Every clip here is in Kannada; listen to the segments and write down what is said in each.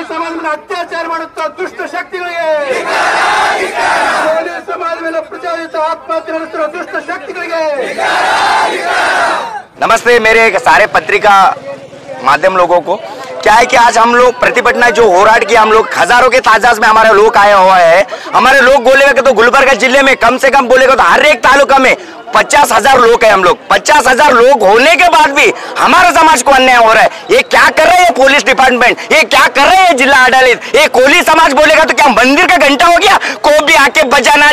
ಸಮಾಜ ಮೇಲೆ ಅತ್ಯಾಚಾರ ಮಾಡುತ್ತಾ ದುಷ್ಟ ಶಕ್ತಿಗಳಿಗೆ, ಕೋಲಿ समाज में प्रचलित आत्महत्या ನಡೆಸುತ್ತಿರುವ दुष्ट शक्तिಗಳಿಗೆ। नमस्ते मेरे सारे पत्रिका माध्यम लोगों को। क्या है कि आज हम लोग प्रतिभटना जो होराट किया, हम लोग हजारों के तादाद में हमारे लोग आए हुए हैं। हमारे लोग बोलेगा तो गुलबर्गा जिले में कम से कम बोलेगा तो हर एक तालुका में 50,000 लोग हैं। हम लोग 50,000 लोग होने के बाद भी हमारे समाज को अन्याय हो रहा है। ये क्या कर रहे हैं पुलिस डिपार्टमेंट, ये क्या कर रहे हैं जिला अदालत। ये कोली समाज बोलेगा तो क्या मंदिर का घंटा हो गया, को भी आके बजाना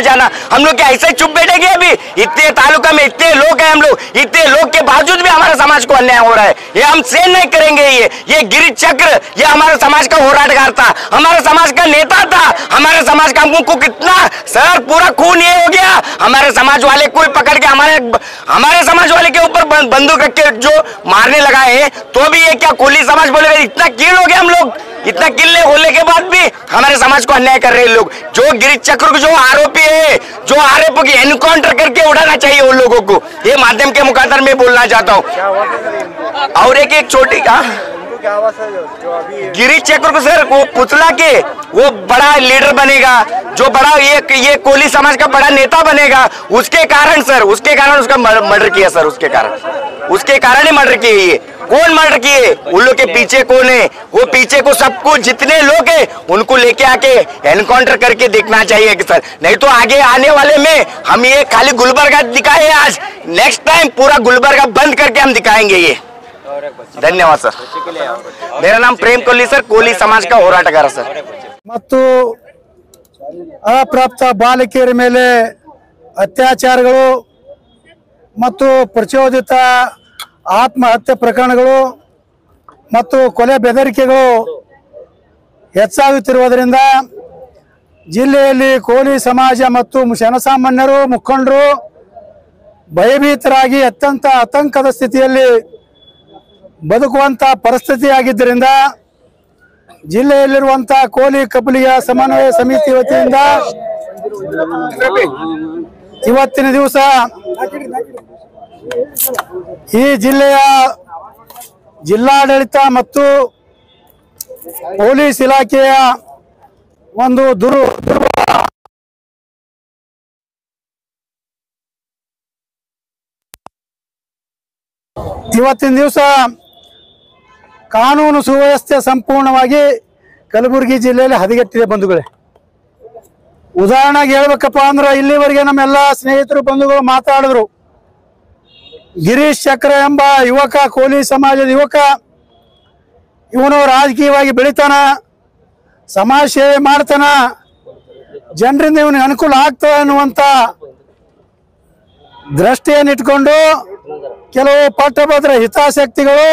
जाना। हम लोग क्या ऐसे चुप बैठेंगे? अभी इतने तालुका में इतने लोग हैं, हम लोग इतने लोग के बावजूद भी हमारे समाज को अन्याय हो रहा है। ये हम सहन नहीं करेंगे। ये गिरीश चक्र ये हमारे समाज का होराटगार था, हमारे समाज का नेता था। हमारे समाज का हमको कितना सर पूरा खून ये हो गया। हमारे समाज वाले कोई पकड़ के हमारे समाज वाले के ऊपर बंदूक रख के जो मारने लगा है, तो भी ये क्या कोली समाज बोलेगा? इतना कील हो गया हम लोग। इतना किले होने के बाद भी हमारे समाज को अन्याय कर रहे हैं लोग। जो गिरीश चक्र को जो आरोपी है, जो आरोपी की एनकाउंटर करके उड़ाना चाहिए उन लोगों को। ये माध्यम के मुखातर में बोलना चाहता हूँ। और एक छोटी गिरीश चक्र को सर वो पुतला के वो बड़ा लीडर बनेगा, जो बड़ा ये कोली समाज का बड़ा नेता बनेगा। उसके कारण उसका मर्डर किया सर। उसके कारण ही मर्डर किए। ये कौन मर्डर किए? उन लोग के पीछे कौन है? वो पीछे को सबको जितने लोग हैं उनको लेके आके एनकाउंटर करके देखना चाहिए कि सर, नहीं तो आगे आने वाले में हम ये खाली गुलबर्गा दिखाए आज, नेक्स्ट टाइम पूरा गुलबर्गा बंद करके हम दिखाएंगे। ये धन्यवाद सर। मेरा नाम प्रेम कोहली सर, कोहली समाज का ಹೋರಾಟಗಾರ ಸರ್। ಮತ್ತು ಅಪ್ರಾಪ್ತ ಬಾಲಕಿಯರ ಮೇಲೆ ಅತ್ಯಾಚಾರಗಳು ಮತ್ತು ಪ್ರಚೋದಿತ ಆತ್ಮಹತ್ಯೆ ಪ್ರಕರಣಗಳು ಮತ್ತು ಕೊಲೆ ಬೆದರಿಕೆಗಳು ಹೆಚ್ಚಾಗುತ್ತಿರುವುದರಿಂದ ಜಿಲ್ಲೆಯಲ್ಲಿ ಕೋಲಿ ಸಮಾಜ ಮತ್ತು ಜನಸಾಮಾನ್ಯರು ಮುಖಂಡರು ಭಯಭೀತರಾಗಿ ಅತ್ಯಂತ ಆತಂಕದ ಸ್ಥಿತಿಯಲ್ಲಿ ಬದುಕುವಂತ ಪರಿಸ್ಥಿತಿ ಆಗಿದ್ದರಿಂದ ಜಿಲ್ಲೆಯಲ್ಲಿರುವಂತ ಕೋಲಿ ಕಬಲಿಯ ಸಮನ್ವಯ ಸಮಿತಿ ವತಿಯಿಂದ ಇವತ್ತಿನ ದಿವಸ ಈ ಜಿಲ್ಲೆಯ ಜಿಲ್ಲಾಡಳಿತ ಮತ್ತು ಪೊಲೀಸ್ ಇಲಾಖೆಯ ಒಂದು ಇವತ್ತಿನ ದಿವಸ ಕಾನೂನು ಸುವ್ಯವಸ್ಥೆ ಸಂಪೂರ್ಣವಾಗಿ ಕಲಬುರಗಿ ಜಿಲ್ಲೆಯಲ್ಲಿ ಹದಗೆಟ್ಟಿದೆ ಬಂಧುಗಳೇ। ಉದಾಹರಣೆಗೆ ಹೇಳ್ಬೇಕಪ್ಪ ಅಂದ್ರೆ ಇಲ್ಲಿವರೆಗೆ ನಮ್ಮೆಲ್ಲ ಸ್ನೇಹಿತರು ಬಂಧುಗಳು ಮಾತಾಡಿದ್ರು, ಗಿರೀಶ್ ಚಕ್ರ ಎಂಬ ಯುವಕ, ಕೋಲಿ ಸಮಾಜದ ಯುವಕ, ಇವನು ರಾಜಕೀಯವಾಗಿ ಬೆಳಿತಾನ, ಸಮಾಜ ಸೇವೆ ಮಾಡ್ತಾನ, ಜನರಿಂದ ಇವನಿಗೆ ಅನುಕೂಲ ಆಗ್ತದೆ ಅನ್ನುವಂಥ ದೃಷ್ಟಿಯನ್ನಿಟ್ಕೊಂಡು ಕೆಲವು ಪಟ್ಟಭದ್ರ ಹಿತಾಸಕ್ತಿಗಳು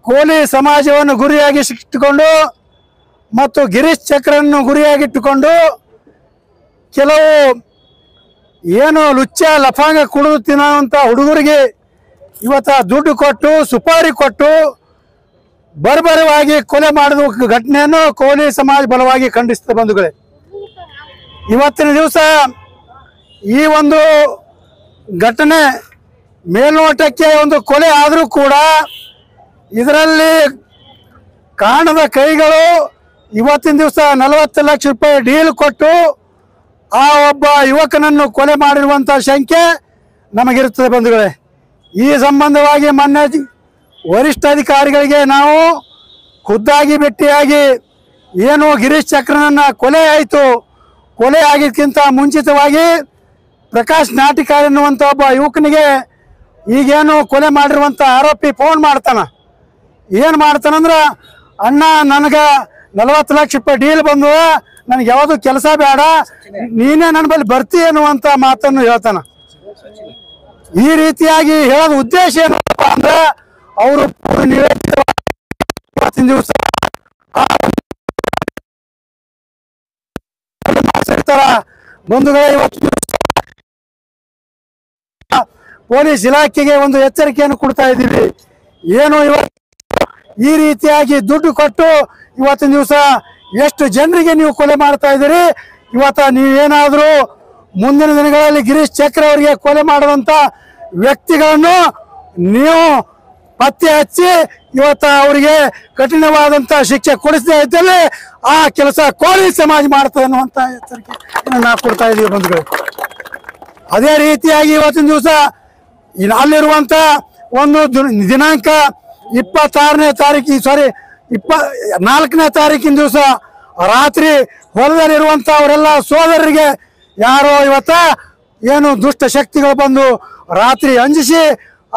ಕೋಲಿ ಸಮಾಜವನ್ನು ಗುರಿಯಾಗಿ ಇಟ್ಟುಕೊಂಡು ಮತ್ತು ಗಿರೀಶ್ ಚಕ್ರನ್ನು ಗುರಿಯಾಗಿಟ್ಟುಕೊಂಡು ಕೆಲವು ಏನು ಲುಚ್ಚ ಲಫಾಂಗ ಕುಡಿದು ತಿನ್ನುವಂಥ ಹುಡುಗರಿಗೆ ಇವತ್ತು ದುಡ್ಡು ಕೊಟ್ಟು ಸುಪಾರಿ ಕೊಟ್ಟು ಬರ್ಬರವಾಗಿ ಕೊಲೆ ಮಾಡಿದ ಘಟನೆಯನ್ನು ಕೋಲಿ ಸಮಾಜ ಬಲವಾಗಿ ಖಂಡಿಸುತ್ತೆ ಬಂಧುಗಳೇ। ಇವತ್ತಿನ ದಿವಸ ಈ ಒಂದು ಘಟನೆ ಮೇಲ್ನೋಟಕ್ಕೆ ಒಂದು ಕೊಲೆ ಆದರೂ ಕೂಡ ಇದರಲ್ಲಿ ಕಾಣದ ಕೈಗಳು ಇವತ್ತಿನ ದಿವಸ 40 ಲಕ್ಷ ರೂಪಾಯಿ ಡೀಲ್ ಕೊಟ್ಟು ಆ ಒಬ್ಬ ಯುವಕನನ್ನು ಕೊಲೆ ಮಾಡಿರುವಂಥ ಶಂಕೆ ನಮಗಿರುತ್ತದೆ ಬಂಧುಗಳೇ। ಈ ಸಂಬಂಧವಾಗಿ ಮಾನ್ಯ ವರಿಷ್ಠಾಧಿಕಾರಿಗಳಿಗೆ ನಾವು ಖುದ್ದಾಗಿ ಭೇಟಿಯಾಗಿ ಏನು ಗಿರೀಶ್ ಚಕ್ರನನ್ನು ಕೊಲೆ ಆಯಿತು, ಕೊಲೆ ಆಗಿದ್ದಕ್ಕಿಂತ ಮುಂಚಿತವಾಗಿ ಪ್ರಕಾಶ್ ನಾಟಿಕಾರ್ ಎನ್ನುವಂಥ ಒಬ್ಬ ಯುವಕನಿಗೆ ಈಗೇನು ಕೊಲೆ ಮಾಡಿರುವಂಥ ಆರೋಪಿ ಫೋನ್ ಮಾಡ್ತಾನೆ। ಏನು ಮಾಡ್ತಾನಂದ್ರೆ, ಅಣ್ಣ ನನಗೆ 40 ಲಕ್ಷ ರೂಪಾಯಿ ಡೀಲ್ ಬಂದು ನನಗೆ ಯಾವುದು ಕೆಲಸ ಬೇಡ, ನೀನೇ ನನ್ನ ಬಳಿ ಬರ್ತಿ ಅನ್ನುವಂಥ ಮಾತನ್ನು ಹೇಳ್ತಾನೆ। ಈ ರೀತಿಯಾಗಿ ಹೇಳೋದು ಉದ್ದೇಶ ಏನಪ್ಪ ಅಂದ್ರೆ ಅವರು ಇವತ್ತಿನ ದಿವಸ ಬಂಧುಗಳೇ, ಇವತ್ತು ಪೊಲೀಸ್ ಇಲಾಖೆಗೆ ಒಂದು ಎಚ್ಚರಿಕೆಯನ್ನು ಕೊಡ್ತಾ ಇದ್ದೀವಿ। ಏನು ಇವತ್ತು ಈ ರೀತಿಯಾಗಿ ದುಡ್ಡು ಕೊಟ್ಟು ಇವತ್ತಿನ ದಿವಸ ಎಷ್ಟು ಜನರಿಗೆ ನೀವು ಕೊಲೆ ಮಾಡ್ತಾ ಇದ್ದೀರಿ, ಇವತ್ತು ನೀವೇನಾದರೂ ಮುಂದಿನ ದಿನಗಳಲ್ಲಿ ಗಿರೀಶ್ ಚಕ್ರ ಅವರಿಗೆ ಕೊಲೆ ಮಾಡುವಂಥ ವ್ಯಕ್ತಿಗಳನ್ನು ನೀವು ಪತ್ತೆ ಹಚ್ಚಿ ಇವತ್ತ ಅವರಿಗೆ ಕಠಿಣವಾದಂತ ಶಿಕ್ಷೆ ಕೊಡಿಸದೇ ಇದ್ದಲ್ಲಿ ಆ ಕೆಲಸ ಕೋಲಿ ಸಮಾಜ ಮಾಡ್ತದೆ ಅನ್ನುವಂತ ಎಚ್ಚರಿಕೆ ನಾವು ಕೊಡ್ತಾ ಇದೀವಿ ಬಂಧುಗಳು. ಅದೇ ರೀತಿಯಾಗಿ ಇವತ್ತಿನ ದಿವಸ ಅಲ್ಲಿರುವಂತ ಒಂದು ದಿನಾಂಕ 26ನೇ ತಾರೀಕು 4ನೇ ತಾರೀಕಿನ ದಿವಸ ರಾತ್ರಿ ಹೊಲದಲ್ಲಿರುವಂತ ಅವರೆಲ್ಲ ಸೋದರರಿಗೆ ಯಾರೋ ಇವತ್ತ ಏನು ದುಷ್ಟ ಶಕ್ತಿಗಳು ಬಂದು ರಾತ್ರಿ ಅಂಜಿಸಿ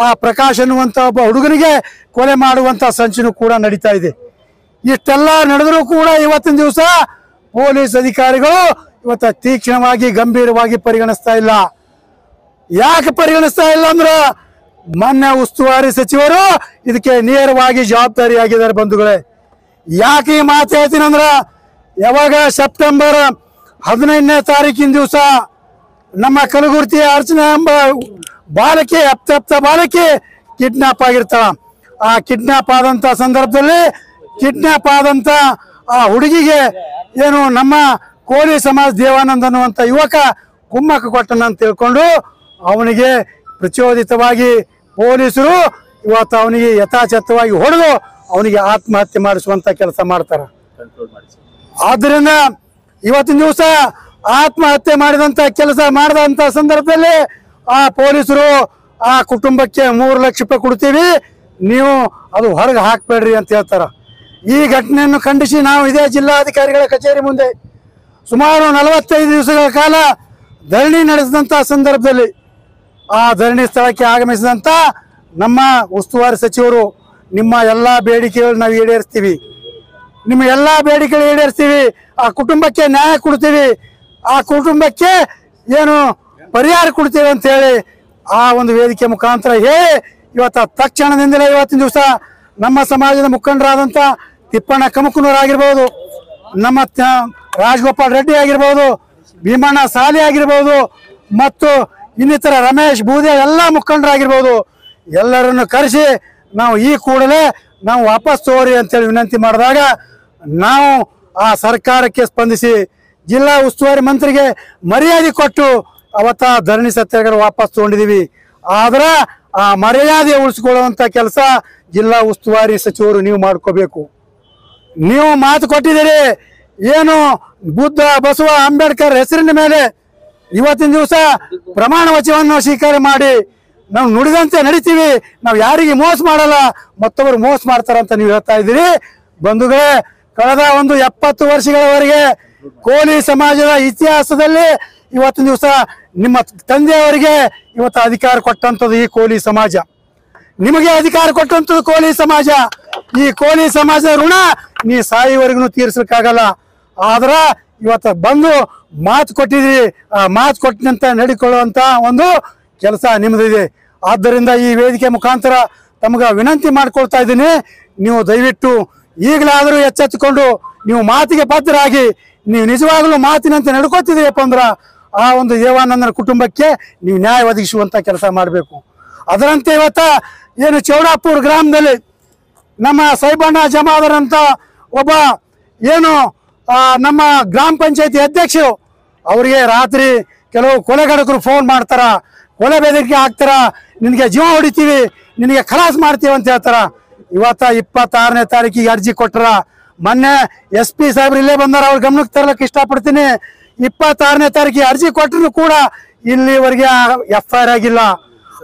ಆ ಪ್ರಕಾಶ್ ಅನ್ನುವಂತ ಒಬ್ಬ ಹುಡುಗನಿಗೆ ಕೊಲೆ ಮಾಡುವಂತ ಸಂಚು ಕೂಡ ನಡೀತಾ ಇದೆ. ಇಷ್ಟೆಲ್ಲ ನಡೆದರೂ ಕೂಡ ಇವತ್ತಿನ ದಿವಸ ಪೊಲೀಸ್ ಅಧಿಕಾರಿಗಳು ಇವತ್ತ ತೀಕ್ಷ್ಣವಾಗಿ ಗಂಭೀರವಾಗಿ ಪರಿಗಣಿಸ್ತಾ ಇಲ್ಲ. ಯಾಕೆ ಪರಿಗಣಿಸ್ತಾ ಇಲ್ಲ ಅಂದ್ರೆ ಮಾನ್ಯ ಉಸ್ತುವಾರಿ ಸಚಿವರು ಇದಕ್ಕೆ ನೇರವಾಗಿ ಜವಾಬ್ದಾರಿಯಾಗಿದ್ದಾರೆ ಬಂಧುಗಳೇ. ಯಾಕೆ ಈ ಮಾತು ಹೇಳ್ತೀನಿ ಅಂದ್ರೆ ಯಾವಾಗ ಸೆಪ್ಟೆಂಬರ್ 15ನೇ ತಾರೀಕಿನ ದಿವಸ ನಮ್ಮ ಕಲಗುರ್ತಿಯ ಅರ್ಚನಾ ಎಂಬ ಬಾಲಕಿ ಅಪ್ತ ಬಾಲಕಿ ಕಿಡ್ನಾಪ್ ಆಗಿರ್ತಾಳ. ಆ ಕಿಡ್ನಾಪ್ ಆದಂತ ಸಂದರ್ಭದಲ್ಲಿ ಕಿಡ್ನಾಪ್ ಆದಂತ ಆ ಹುಡುಗಿಗೆ ಏನು ನಮ್ಮ ಕೋಲಿ ಸಮಾಜ ದೇವಾನಂದ್ ಅನ್ನುವಂತ ಯುವಕ ಕುಮ್ಮಕ್ಕ ಕೊಟ್ಟನ ಅಂತ ತಿಳ್ಕೊಂಡು ಅವನಿಗೆ ಪ್ರಚೋದಿತವಾಗಿ ಪೊಲೀಸರು ಇವತ್ತು ಅವನಿಗೆ ಯಥಾಚಥವಾಗಿ ಹೊಡೆದು ಅವನಿಗೆ ಆತ್ಮಹತ್ಯೆ ಮಾಡಿಸುವಂತ ಕೆಲಸ ಮಾಡ್ತಾರೆ. ಆದ್ದರಿಂದ ಇವತ್ತಿನ ದಿವಸ ಆತ್ಮಹತ್ಯೆ ಮಾಡಿದಂತ ಕೆಲಸ ಮಾಡಿದಂತ ಸಂದರ್ಭದಲ್ಲಿ ಆ ಪೊಲೀಸರು ಆ ಕುಟುಂಬಕ್ಕೆ 3 ಲಕ್ಷ ರೂಪಾಯಿ ಕೊಡ್ತೀವಿ, ನೀವು ಅದು ಹೊರಗೆ ಹಾಕ್ಬೇಡ್ರಿ ಅಂತ ಹೇಳ್ತಾರ. ಈ ಘಟನೆಯನ್ನು ಖಂಡಿಸಿ ನಾವು ಇದೇ ಜಿಲ್ಲಾಧಿಕಾರಿಗಳ ಕಚೇರಿ ಮುಂದೆ ಸುಮಾರು 45 ದಿವಸಗಳ ಕಾಲ ಧರಣಿ ನಡೆಸಿದಂತ ಸಂದರ್ಭದಲ್ಲಿ ಆ ಧರಣಿ ಸ್ಥಳಕ್ಕೆ ಆಗಮಿಸಿದಂತ ನಮ್ಮ ಉಸ್ತುವಾರಿ ಸಚಿವರು ನಿಮ್ಮ ಎಲ್ಲಾ ಬೇಡಿಕೆಗಳು ನಾವು ಈಡೇರಿಸ್ತೀವಿ, ನಿಮ್ಮ ಎಲ್ಲಾ ಬೇಡಿಕೆಗಳು ಈಡೇರಿಸ್ತೀವಿ, ಆ ಕುಟುಂಬಕ್ಕೆ ನ್ಯಾಯ ಕೊಡ್ತೀವಿ, ಆ ಕುಟುಂಬಕ್ಕೆ ಏನು ಪರಿಹಾರ ಕೊಡ್ತೀವಿ ಅಂತ ಹೇಳಿ ಆ ಒಂದು ವೇದಿಕೆ ಮುಖಾಂತರ ಹೇಳಿ ಇವತ್ತ ತಕ್ಷಣದಿಂದಲೇ ಇವತ್ತಿನ ದಿವಸ ನಮ್ಮ ಸಮಾಜದ ಮುಖಂಡರಾದಂಥ ತಿಪ್ಪಣ್ಣ ಕಮಕನೂರ್ ಆಗಿರ್ಬೋದು, ನಮ್ಮ ರಾಜಗೋಪಾಲ್ ರೆಡ್ಡಿ ಆಗಿರ್ಬೋದು, ಭೀಮಣ್ಣ ಸಾಲಿ ಆಗಿರ್ಬೋದು ಮತ್ತು ಇನ್ನಿತರ ರಮೇಶ್ ಬೂದೆ ಎಲ್ಲ ಮುಖಂಡರಾಗಿರ್ಬೋದು, ಎಲ್ಲರನ್ನು ಕರೆಸಿ ನಾವು ಈ ಕೂಡಲೇ ನಾವು ವಾಪಸ್ ತೋರಿ ಅಂತೇಳಿ ವಿನಂತಿ ಮಾಡಿದಾಗ ನಾವು ಆ ಸರ್ಕಾರಕ್ಕೆ ಸ್ಪಂದಿಸಿ ಜಿಲ್ಲಾ ಉಸ್ತುವಾರಿ ಮಂತ್ರಿಗೆ ಮರ್ಯಾದೆ ಕೊಟ್ಟು ಅವತ್ತ ಧರಣಿ ಸತ್ಯಾಗ್ರಹ ವಾಪಸ್ ತಗೊಂಡಿದ್ದೀವಿ. ಆದ್ರೆ ಆ ಮರ್ಯಾದೆ ಉಳಿಸ್ಕೊಳ್ಳುವಂತ ಕೆಲಸ ಜಿಲ್ಲಾ ಉಸ್ತುವಾರಿ ಸಚಿವರು ನೀವು ಮಾಡ್ಕೋಬೇಕು. ನೀವು ಮಾತು ಕೊಟ್ಟಿದ್ದೀರಿ, ಏನು ಬುದ್ಧ ಬಸವ ಅಂಬೇಡ್ಕರ್ ಹೆಸರಿನ ಮೇಲೆ ಇವತ್ತಿನ ದಿವಸ ಪ್ರಮಾಣ ವಚನವನ್ನು ಸ್ವೀಕಾರ ಮಾಡಿ ನಾವು ನುಡಿದಂತೆ ನಡಿತೀವಿ, ನಾವು ಯಾರಿಗೆ ಮೋಸ ಮಾಡಲ್ಲ, ಮತ್ತೊಬ್ಬರು ಮೋಸ ಮಾಡ್ತಾರಂತ ನೀವು ಹೇಳ್ತಾ ಇದ್ದೀರಿ. ಬಂಧುಗಳೇ, ಕಳೆದ ಒಂದು 70 ವರ್ಷಗಳವರೆಗೆ ಕೋಲಿ ಸಮಾಜದ ಇತಿಹಾಸದಲ್ಲಿ ಇವತ್ತಿನ ದಿವಸ ನಿಮ್ಮ ತಂದೆಯವರಿಗೆ ಇವತ್ತು ಅಧಿಕಾರ ಕೊಟ್ಟಂಥದ್ದು ಈ ಕೋಲಿ ಸಮಾಜ, ನಿಮಗೆ ಅಧಿಕಾರ ಕೊಟ್ಟಂಥದ್ದು ಕೋಲಿ ಸಮಾಜ. ಈ ಕೋಲಿ ಸಮಾಜದ ಋಣ ನೀ ಸಾಯಿವರೆಗೂ ತೀರಿಸಕ್ಕಾಗಲ್ಲ. ಆದ್ರ ಇವತ್ತು ಬಂದು ಮಾತು ಕೊಟ್ಟಿದ್ರಿ, ಆ ಮಾತು ಕೊಟ್ಟಿನಂತ ನಡಿಕೊಳ್ಳುವಂತ ಒಂದು ಕೆಲಸ ನಿಮ್ಮದಿದೆ. ಆದ್ದರಿಂದ ಈ ವೇದಿಕೆ ಮುಖಾಂತರ ತಮಗ ವಿನಂತಿ ಮಾಡ್ಕೊಳ್ತಾ ಇದ್ದೀನಿ, ನೀವು ದಯವಿಟ್ಟು ಈಗಲಾದರೂ ಎಚ್ಚೆತ್ತುಕೊಂಡು ನೀವು ಮಾತಿಗೆ ಬದ್ಧರಾಗಿ ನೀವು ನಿಜವಾಗ್ಲೂ ಮಾತಿನಂತೆ ನಡ್ಕೋತಿದ್ದೀರಪ್ಪ ಅಂದ್ರೆ ಆ ಒಂದು ದೇವಾನಂದನ ಕುಟುಂಬಕ್ಕೆ ನೀವು ನ್ಯಾಯ ಒದಗಿಸುವಂತ ಕೆಲಸ ಮಾಡಬೇಕು. ಅದರಂತೆ ಇವತ್ತ ಏನು ಚೌಡಾಪುರ ಗ್ರಾಮದಲ್ಲಿ ನಮ್ಮ ಸೈಬಣ್ಣ ಜಮಾದರ್ ಅಂತ ಒಬ್ಬ ಏನು ನಮ್ಮ ಗ್ರಾಮ ಪಂಚಾಯತಿ ಅಧ್ಯಕ್ಷರು, ಅವರಿಗೆ ರಾತ್ರಿ ಕೆಲವು ಕೊಲೆಗಡಕರು ಫೋನ್ ಮಾಡ್ತಾರ, ಕೊಲೆ ಬೆದರಿಕೆ ಹಾಕ್ತಾರ, ನಿನಗೆ ಜೀವ ಹೊಡಿತೀವಿ, ನಿನಗೆ ಖಲಾಸ್ ಮಾಡ್ತೀವಿ ಅಂತ ಹೇಳ್ತಾರ. ಇವತ್ತ 26ನೇ ತಾರೀಕಿಗೆ ಅರ್ಜಿ ಕೊಟ್ಟರ. ಮೊನ್ನೆ SP ಸಾಹೇಬ್ರು ಇಲ್ಲೇ ಬಂದಾರ, ಅವ್ರ ಗಮನಕ್ಕೆ ತರಲಿಕ್ಕೆ ಇಷ್ಟಪಡ್ತೀನಿ. 26ನೇ ತಾರೀಕಿಗೆ ಅರ್ಜಿ ಕೊಟ್ಟರು ಕೂಡ ಇಲ್ಲಿವರೆಗೆ FIR ಆಗಿಲ್ಲ,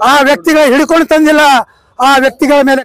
ಆ ವ್ಯಕ್ತಿಗಳ ಹಿಡ್ಕೊಂಡು ತಂದಿಲ್ಲ, ಆ ವ್ಯಕ್ತಿಗಳ ಮೇಲೆ